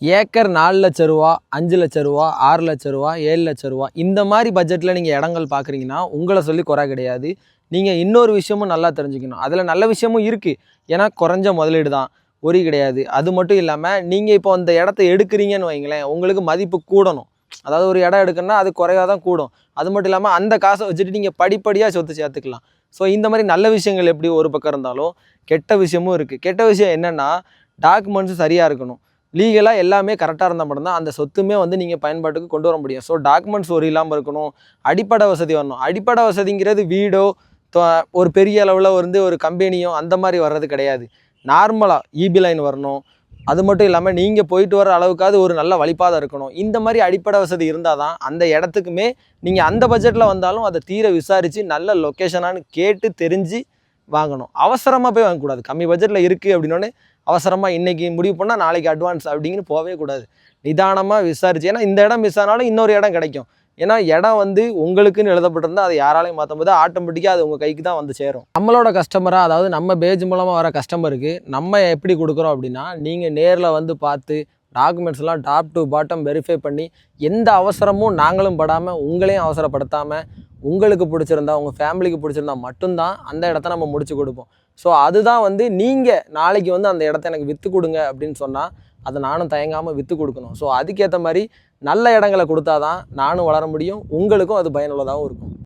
Acre 4 லட்ச ரூபா, 5 லட்ச ரூபா, 6 லட்ச ரூபா, 7 லட்ச ரூபா இந்த மாதிரி பட்ஜெட்டில் நீங்கள் இடங்கள் பார்க்குறீங்கன்னா உங்களை சொல்லி குறை கிடையாது. நீங்கள் இன்னொரு விஷயமும் நல்லா தெரிஞ்சுக்கணும். அதில் நல்ல விஷயமும் இருக்குது. ஏன்னா குறைஞ்ச முதலீடு தான், ஒரி கிடையாது. அது மட்டும் இல்லாமல் நீங்கள் இப்போ அந்த இடத்த எடுக்கிறீங்கன்னு வைங்களேன், உங்களுக்கு மதிப்பு கூடணும். அதாவது ஒரு இடம் எடுக்கணும்னா அது குறையாக தான் கூடும். அது மட்டும் இல்லாமல் அந்த காசை வச்சுட்டு நீங்கள் படிப்படியாக சொத்து சேர்த்துக்கலாம். ஸோ இந்த மாதிரி நல்ல விஷயங்கள் எப்படி ஒரு பக்கம் இருந்தாலும் கெட்ட விஷயமும் இருக்குது. கெட்ட விஷயம் என்னென்னா டாக்குமெண்ட்ஸும் சரியாக இருக்கணும். லீகலாக எல்லாமே கரெக்டாக இருந்தால் மட்டும்தான் அந்த சொத்துமே வந்து நீங்கள் பயன்பாட்டுக்கு கொண்டு வர முடியும். ஸோ டாக்குமெண்ட்ஸ் ஒரு இல்லாமல் இருக்கணும். அடிப்படை வசதி வரணும். அடிப்படை வசதிங்கிறது வீடோ ஒரு பெரிய அளவில் வந்து ஒரு கம்பெனியோ அந்த மாதிரி வர்றது கிடையாது. நார்மலாக இபி லைன் வரணும். அது மட்டும் இல்லாமல் நீங்கள் போயிட்டு வர அளவுக்காவது ஒரு நல்ல வழிபாதை இருக்கணும். இந்த மாதிரி அடிப்படை வசதி இருந்தால் தான் அந்த இடத்துக்குமே நீங்கள் அந்த பட்ஜெட்டில் வந்தாலும் அதை தீர விசாரித்து நல்ல லொக்கேஷனானு கேட்டு தெரிஞ்சு வாங்கணும். அவசரமாக போய் வாங்கக்கூடாது. கம்மி பட்ஜெட்டில் இருக்குது அப்படின்னோடனே அவசரமாக இன்றைக்கி முடிவு பண்ணால் நாளைக்கு அட்வான்ஸ் அப்படிங்கின்னு போகவே கூடாது. நிதானமாக விசாரிச்சு, ஏன்னா இந்த இடம் மிஸ் ஆனாலும் இன்னொரு இடம் கிடைக்கும். ஏன்னா இடம் வந்து உங்களுக்குன்னு எழுதப்பட்டிருந்தால் அதை யாராலையும் மாற்ற போது ஆட்டோமேட்டிக்காக அது உங்கள் கைக்கு தான் வந்து சேரும். நம்மளோட கஸ்டமராக, அதாவது நம்ம பேஜ் மூலமாக வர கஸ்டமருக்கு நம்ம எப்படி கொடுக்குறோம் அப்படின்னா, நீங்கள் நேரில் வந்து பார்த்து டாக்குமெண்ட்ஸ்லாம் டாப் டு பாட்டம் வெரிஃபை பண்ணி எந்த அவசரமும் நாங்களும் படாமல் உங்களையும் அவசரப்படுத்தாமல் உங்களுக்கு பிடிச்சிருந்தா, உங்கள் ஃபேமிலிக்கு பிடிச்சிருந்தா மட்டும்தான் அந்த இடத்த நம்ம முடிச்சு கொடுப்போம். ஸோ அதுதான் வந்து நீங்கள் நாளைக்கு வந்து அந்த இடத்த எனக்கு விற்று கொடுங்க அப்படின்னு சொன்னால் அதை நானும் தயங்காமல் விற்று கொடுக்கணும். ஸோ அதுக்கேற்ற மாதிரி நல்ல இடங்களை கொடுத்தா தான் நானும் வளர முடியும், உங்களுக்கும் அது பயனுள்ளதாகவும் இருக்கும்.